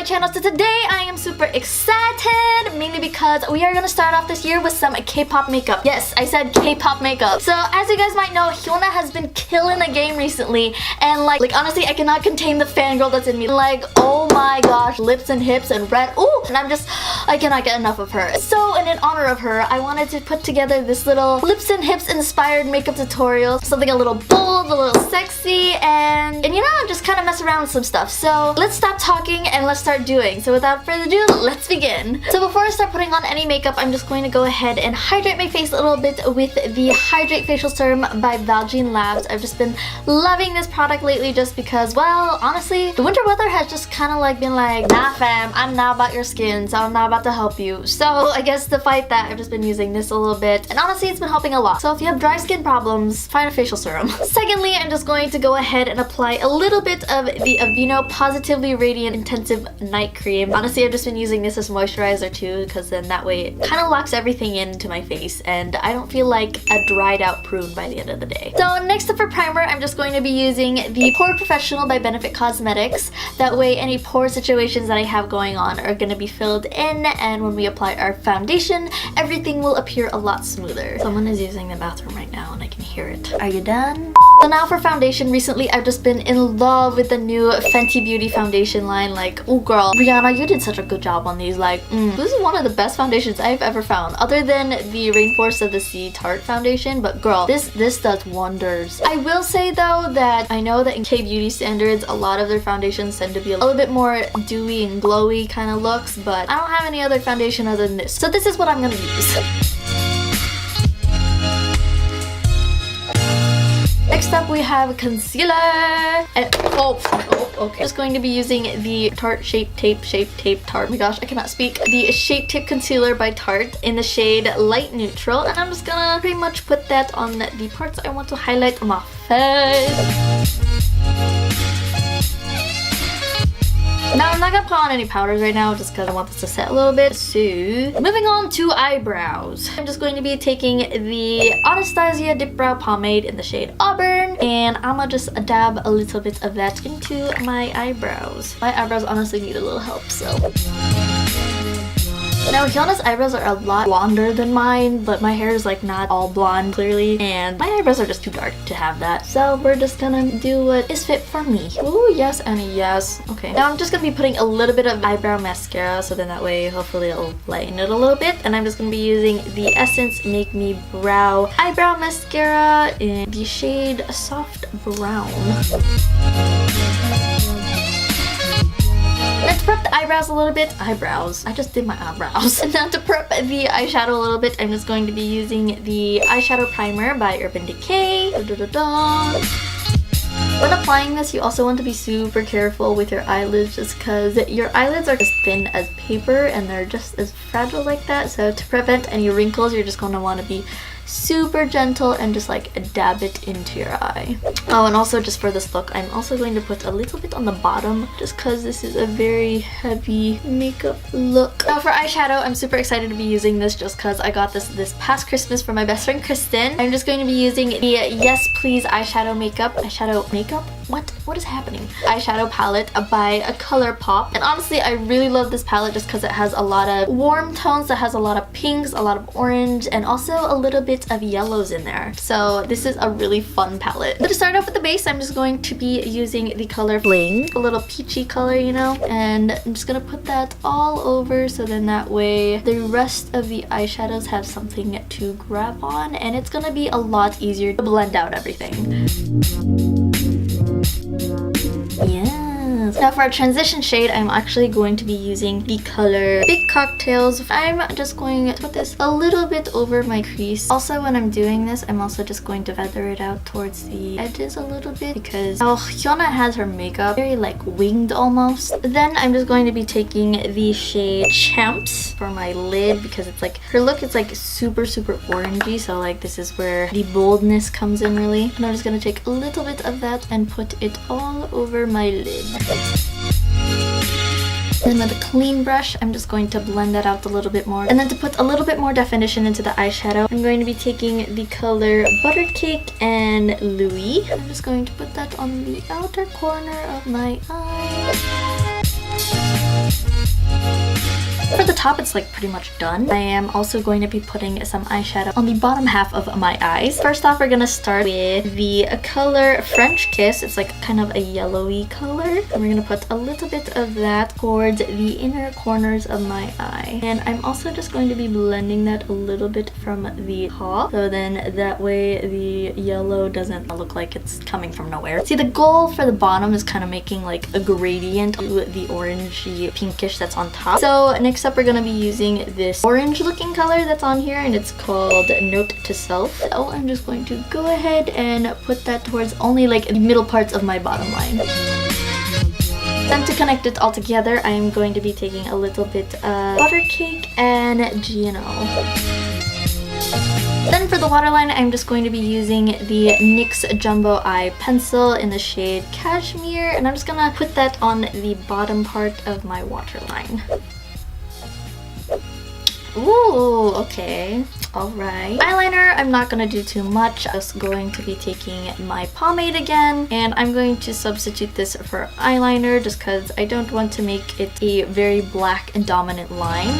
channel. So today I am super excited, mainly because we are gonna start off this year with some K-pop makeup. Yes, I said K-pop makeup. So as you guys might know, Hyuna has been killing the game recently, and like honestly, I cannot contain the fangirl that's in me. Like, oh my gosh, lips and hips and red. Ooh, and I cannot get enough of her. So in honor of her, I wanted to put together this little lips and hips inspired makeup tutorial. Something a little bold, a little sexy, and you know, just kind of mess around with some stuff. So let's stop talking and let's start doing. So without further ado, let's begin. So before I start putting on any makeup, I'm just going to go ahead and hydrate my face a little bit with the Hydrate Facial Serum by Valjean Labs. I've just been loving this product lately just because, well, honestly, the winter weather has just kind of like been like, nah fam, I'm not about your skin, so I'm not about to help you. So I guess to fight that, I've just been using this a little bit, and honestly, it's been helping a lot. So if you have dry skin problems, find a facial serum. Secondly, I'm just going to go ahead and apply a little bit of the Aveeno Positively Radiant Intensive Night Cream. Honestly, I've just been using this as moisturizer too, because then that way it kind of locks everything into my face and I don't feel like a dried out prune by the end of the day. So next up for primer, I'm just going to be using the Pore Professional by Benefit Cosmetics. That way any pore situations that I have going on are going to be filled in, and when we apply our foundation, everything will appear a lot smoother. Someone is using the bathroom right now and I can hear it. Are you done? So now for foundation, recently I've just been in love with the new Fenty Beauty foundation line. Like, oh girl, Rihanna, you did such a good job on these. Like, this is one of the best foundations I've ever found, other than the Rainforest of the Sea Tarte foundation. But girl, this does wonders. I will say though that I know that in K-beauty standards, a lot of their foundations tend to be a little bit more dewy and glowy kind of looks, but I don't have any other foundation other than this. So this is what I'm gonna use. Next up, we have concealer. And, okay. Just going to be using the Tarte Shape Tape Tarte. Oh my gosh, I cannot speak. The Shape Tape Concealer by Tarte in the shade Light Neutral. And I'm just gonna pretty much put that on the parts I want to highlight on my face. Now, I'm not gonna put on any powders right now just because I want this to set a little bit. So, moving on to eyebrows. I'm just going to be taking the Anastasia Dip Brow Pomade in the shade Auburn, and I'm gonna just dab a little bit of that into my eyebrows. My eyebrows honestly need a little help, so. Now, Hyuna's eyebrows are a lot blonder than mine, but my hair is like not all blonde clearly, and my eyebrows are just too dark to have that. So we're just gonna do what is fit for me. Ooh, yes, Annie, yes. Okay. Now I'm just gonna be putting a little bit of eyebrow mascara, so then that way hopefully it'll lighten it a little bit. And I'm just gonna be using the Essence Make Me Brow Eyebrow Mascara in the shade Soft Brown. Let's prep the eyebrows a little bit. Eyebrows. I just did my eyebrows. And now to prep the eyeshadow a little bit, I'm just going to be using the eyeshadow primer by Urban Decay. When applying this, you also want to be super careful with your eyelids just because your eyelids are as thin as paper and they're just as fragile like that. So to prevent any wrinkles, you're just going to want to be super gentle and just like dab it into your eye. Oh, and also just for this look, I'm also going to put a little bit on the bottom just because this is a very heavy makeup look. Now for eyeshadow, I'm super excited to be using this just because I got this past Christmas from my best friend Kristen. I'm just going to be using the Yes Please eyeshadow makeup. What is happening? Eyeshadow palette by Colourpop. And honestly, I really love this palette just because it has a lot of warm tones, that has a lot of pinks, a lot of orange, and also a little bit of yellows in there. So this is a really fun palette. But to start off with the base, I'm just going to be using the color Fling, a little peachy color, you know, and I'm just gonna put that all over so then that way the rest of the eyeshadows have something to grab on, and it's gonna be a lot easier to blend out everything. Yes. Now for our transition shade, I'm actually going to be using the color Big Cocktails. I'm just going to put this a little bit over my crease. Also, when I'm doing this, I'm also just going to feather it out towards the edges a little bit because Hyuna has her makeup very like winged almost. Then I'm just going to be taking the shade Champs for my lid because it's like her look is like super orangey, so like this is where the boldness comes in really. And I'm just gonna take a little bit of that and put it all over my lid. Then with a clean brush, I'm just going to blend that out a little bit more. And then to put a little bit more definition into the eyeshadow, I'm going to be taking the color Butter Cake and Louis. I'm just going to put that on the outer corner of my eye. For the top, it's like pretty much done. I am also going to be putting some eyeshadow on the bottom half of my eyes. First off, we're gonna start with the color French Kiss. It's like kind of a yellowy color. And we're gonna put a little bit of that towards the inner corners of my eye. And I'm also just going to be blending that a little bit from the top. So then that way the yellow doesn't look like it's coming from nowhere. See, the goal for the bottom is kind of making like a gradient to the orangey pinkish that's on top. So next up, we're gonna be using this orange looking color that's on here, and it's called Note to Self. So I'm just going to go ahead and put that towards only like the middle parts of my bottom line. Then to connect it all together, I'm going to be taking a little bit of Butter Cake and GNO. Then for the waterline, I'm just going to be using the NYX Jumbo Eye Pencil in the shade Cashmere, and I'm just gonna put that on the bottom part of my waterline. Ooh, okay. Alright. Eyeliner, I'm not gonna do too much. Just going to be taking my pomade again, and I'm going to substitute this for eyeliner just because I don't want to make it a very black and dominant line.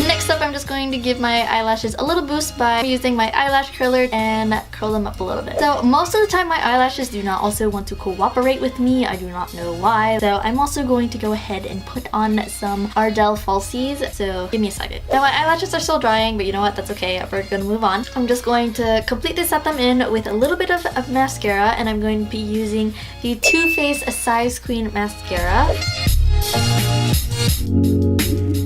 Next up, I'm just going to give my eyelashes a little boost by using my eyelash curler and curl them up a little bit. So most of the time my eyelashes do not also want to cooperate with me. I do not know why. So I'm also going to go ahead and put on some Ardell falsies. So give me a second. Now my eyelashes are still drying, but you know what? That's okay. We're gonna move on. I'm just going to completely set them in with a little bit of mascara, and I'm going to be using the Too Faced Size Queen mascara.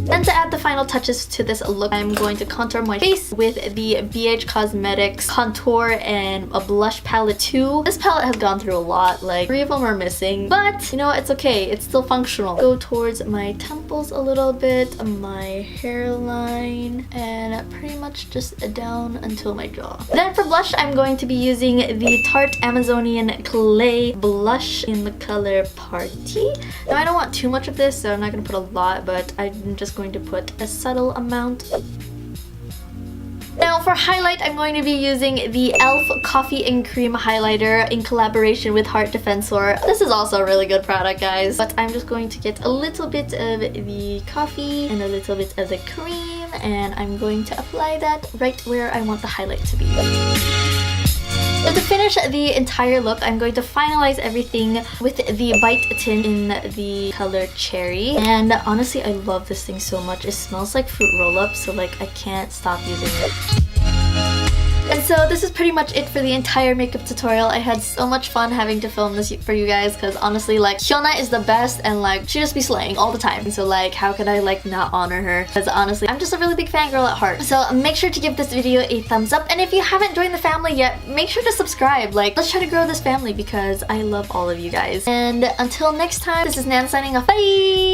Then to add the final touches to this look, I'm going to contour my face with the BH Cosmetics Contour and a Blush Palette 2. This palette has gone through a lot, like 3 of them are missing, but you know, it's okay, it's still functional. Go towards my temples a little bit, my hairline, and pretty much just down until my jaw. Then for blush, I'm going to be using the Tarte Amazonian Clay Blush in the color Party. Now I don't want too much of this, so I'm not going to put a lot, but I'm just going to put a subtle amount. Now for highlight, I'm going to be using the e.l.f. Coffee and Cream Highlighter in collaboration with Heart Defensor. This is also a really good product, guys. But I'm just going to get a little bit of the coffee and a little bit of the cream, and I'm going to apply that right where I want the highlight to be. So to finish the entire look, I'm going to finalize everything with the Bite tint in the color Cherry. And honestly, I love this thing so much. It smells like fruit roll-up, so like I can't stop using it. And so this is pretty much it for the entire makeup tutorial. I had so much fun having to film this for you guys because honestly, like, Hyuna is the best and like she just be slaying all the time. So like, how could I like not honor her? Because honestly, I'm just a really big fangirl at heart. So make sure to give this video a thumbs up, and if you haven't joined the family yet, make sure to subscribe. Like, let's try to grow this family because I love all of you guys. And until next time, this is Nan signing off. Bye!